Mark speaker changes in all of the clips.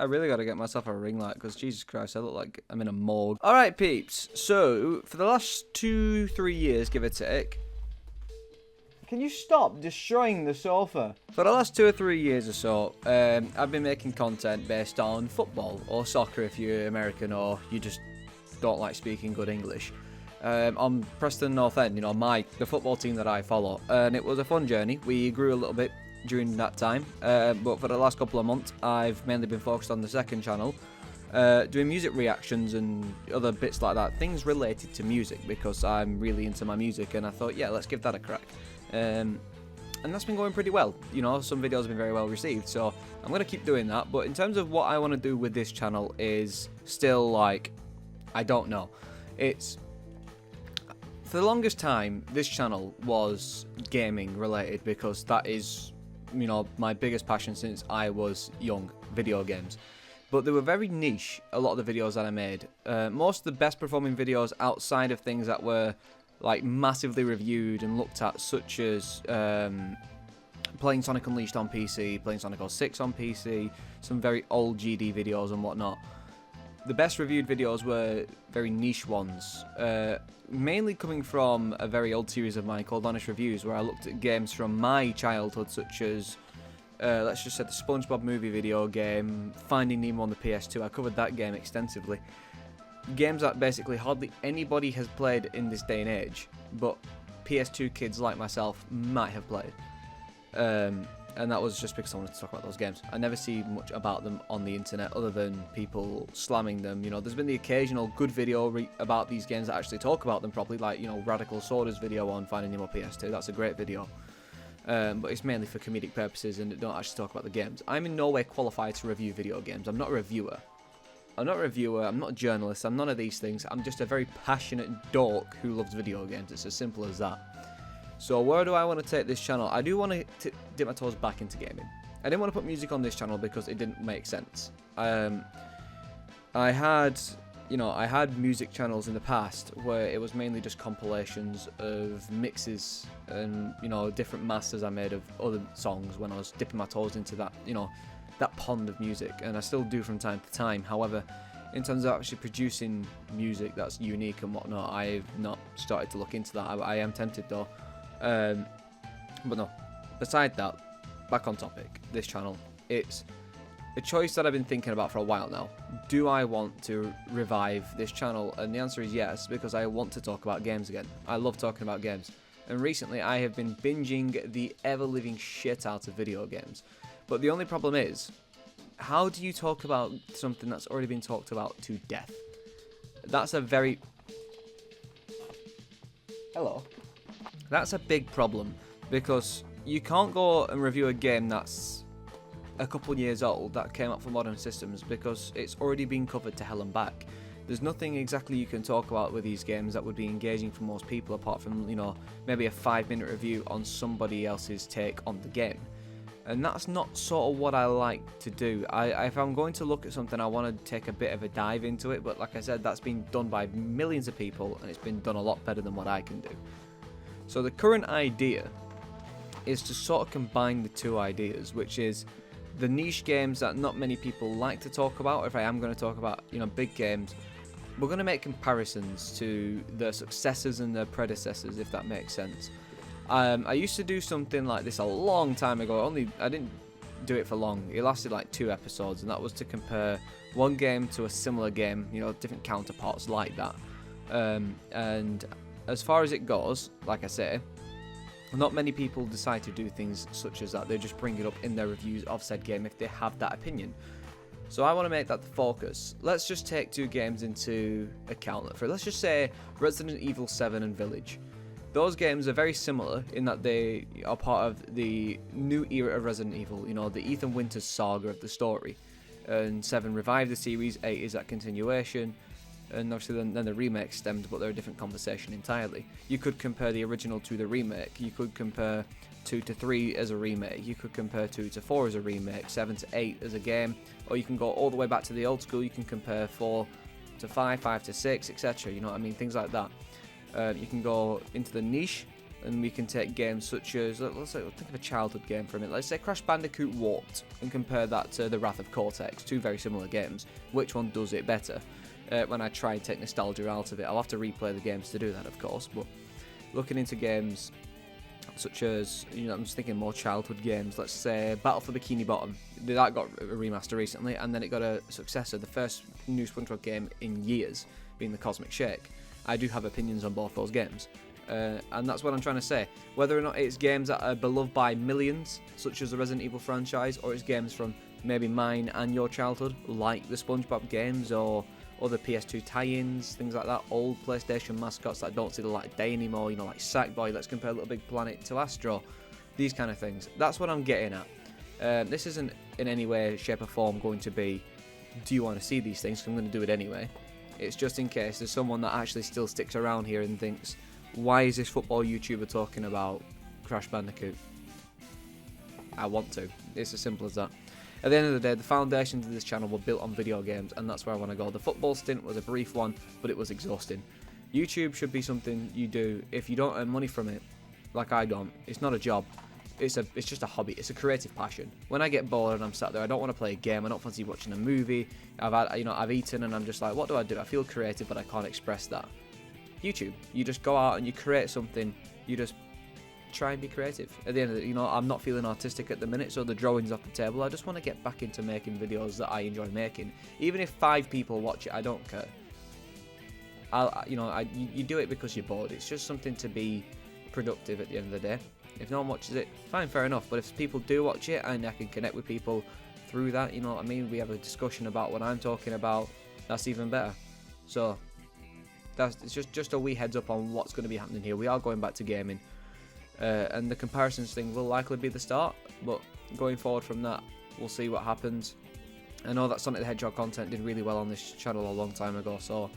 Speaker 1: I really got to get myself a ring light because Jesus Christ, I look like I'm in a morgue. All right, peeps. So for the last 2-3 years, give or take. Can you stop destroying the sofa? For the last 2 or 3 years or so, I've been making content based on football or soccer if you're American or you just don't like speaking good English. On Preston North End, the football team that I follow, and it was a fun journey. We grew a little bit during that time, but for the last couple of months, I've mainly been focused on the second channel, doing music reactions and other bits like that, things related to music because I'm really into my music, and I thought, yeah, let's give that a crack. And that's been going pretty well. Some videos have been very well received, so I'm going to keep doing that. But in terms of what I want to do with this channel is still, I don't know. For the longest time, this channel was gaming related because that is, my biggest passion since I was young, video games. But they were very niche, a lot of the videos that I made. Most of the best performing videos outside of things that were massively reviewed and looked at, such as playing Sonic Unleashed on PC, playing Sonic 06 on PC, some very old GD videos and whatnot. The best reviewed videos were very niche ones, mainly coming from a very old series of mine called Honest Reviews, where I looked at games from my childhood, such as, let's just say, the SpongeBob movie video game, Finding Nemo on the PS2. I covered that game extensively. Games that basically hardly anybody has played in this day and age, but PS2 kids like myself might have played. And that was just because I wanted to talk about those games. I never see much about them on the internet other than people slamming them. There's been the occasional good video about these games that actually talk about them properly, like, Radical Soda's video on Finding Nemo PS2. That's a great video. But it's mainly for comedic purposes and it don't actually talk about the games. I'm in no way qualified to review video games. I'm not a reviewer. I'm not a journalist, I'm none of these things. I'm just a very passionate dork who loves video games. It's as simple as that. So where do I want to take this channel? I do want to dip my toes back into gaming. I didn't want to put music on this channel because it didn't make sense. I had music channels in the past where it was mainly just compilations of mixes and, different masters I made of other songs when I was dipping my toes into that, that pond of music, and I still do from time to time. However, in terms of actually producing music that's unique and whatnot, I've not started to look into that. I am tempted though. But no, beside that, back on topic, this channel, it's a choice that I've been thinking about for a while now. Do I want to revive this channel? And the answer is yes, because I want to talk about games again. I love talking about games. And recently I have been binging the ever-living shit out of video games. But the only problem is, how do you talk about something that's already been talked about to death? That's a very... Hello. That's a big problem, because you can't go and review a game that's a couple years old that came out for modern systems because it's already been covered to hell and back. There's nothing exactly you can talk about with these games that would be engaging for most people apart from, maybe a 5-minute review on somebody else's take on the game. And that's not sort of what I like to do. If I'm going to look at something, I want to take a bit of a dive into it, but like I said, that's been done by millions of people and it's been done a lot better than what I can do. So the current idea is to sort of combine the two ideas, which is the niche games that not many people like to talk about. If I am going to talk about, big games, we're going to make comparisons to their successors and their predecessors, if that makes sense. I used to do something like this a long time ago. I didn't do it for long. It lasted like 2 episodes, and that was to compare one game to a similar game, different counterparts like that. And as far as it goes, like I say, not many people decide to do things such as that. They just bring it up in their reviews of said game if they have that opinion. So I want to make that the focus. Let's just take 2 games into account. Let's just say Resident Evil 7 and Village. Those games are very similar in that they are part of the new era of Resident Evil, the Ethan Winters saga of the story. And 7 revived the series, 8 is that continuation, and obviously then the remake stemmed, but they're a different conversation entirely. You could compare the original to the remake, you could compare 2 to 3 as a remake, you could compare 2 to 4 as a remake, 7 to 8 as a game, or you can go all the way back to the old school, you can compare 4 to 5, 5 to 6, etc. Things like that. You can go into the niche and we can take games such as, let's think of a childhood game for a minute. Let's say Crash Bandicoot Warped, and compare that to The Wrath of Cortex, two very similar games. Which one does it better? When I try and take nostalgia out of it, I'll have to replay the games to do that, of course. But looking into games such as, I'm just thinking more childhood games. Let's say Battle for Bikini Bottom. That got a remaster recently, and then it got a successor, the first new SpongeBob game in years, being the Cosmic Shake. I do have opinions on both those games. And that's what I'm trying to say. Whether or not it's games that are beloved by millions, such as the Resident Evil franchise, or it's games from maybe mine and your childhood, like the SpongeBob games or other PS2 tie-ins, things like that, old PlayStation mascots that don't see the light of day anymore, like Sackboy, let's compare Little Big Planet to Astro, these kind of things. That's what I'm getting at. This isn't in any way, shape or form going to be, do you want to see these things? 'Cause I'm going to do it anyway. It's just in case there's someone that actually still sticks around here and thinks, why is this football YouTuber talking about Crash Bandicoot? I want to. It's as simple as that. At the end of the day, the foundations of this channel were built on video games, and that's where I want to go. The football stint was a brief one, but it was exhausting. YouTube should be something you do if you don't earn money from it, like I don't. It's not a job. It's just a hobby. It's a creative passion. When I get bored and I'm sat there, I don't want to play a game. I don't fancy watching a movie. I've eaten and I'm just like, what do? I feel creative, but I can't express that. YouTube. You just go out and you create something. You just try and be creative. At the end of it, I'm not feeling artistic at the minute, so the drawing's off the table. I just want to get back into making videos that I enjoy making. Even if 5 people watch it, I don't care. You do it because you're bored. It's just something to be productive at the end of the day. If no one watches it, fine, fair enough. But if people do watch it and I can connect with people through that, you know what I mean? We have a discussion about what I'm talking about. That's even better. So it's just a wee heads up on what's going to be happening here. We are going back to gaming. And the comparisons thing will likely be the start, but going forward from that, we'll see what happens. I know that Sonic the Hedgehog content did really well on this channel a long time ago, so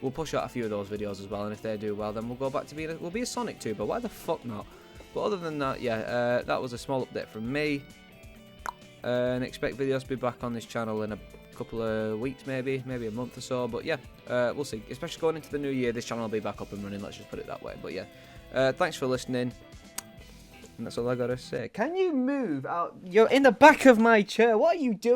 Speaker 1: we'll push out a few of those videos as well, and if they do well, then we'll go back to we'll be a Sonic tuber. Why the fuck not? But other than that, yeah, that was a small update from me, and expect videos to be back on this channel in a couple of weeks, maybe a month or so, but yeah, we'll see. Especially going into the new year, this channel will be back up and running, let's just put it that way. But yeah, thanks for listening. And that's all I gotta say. Can you move out? You're in the back of my chair. What are you doing?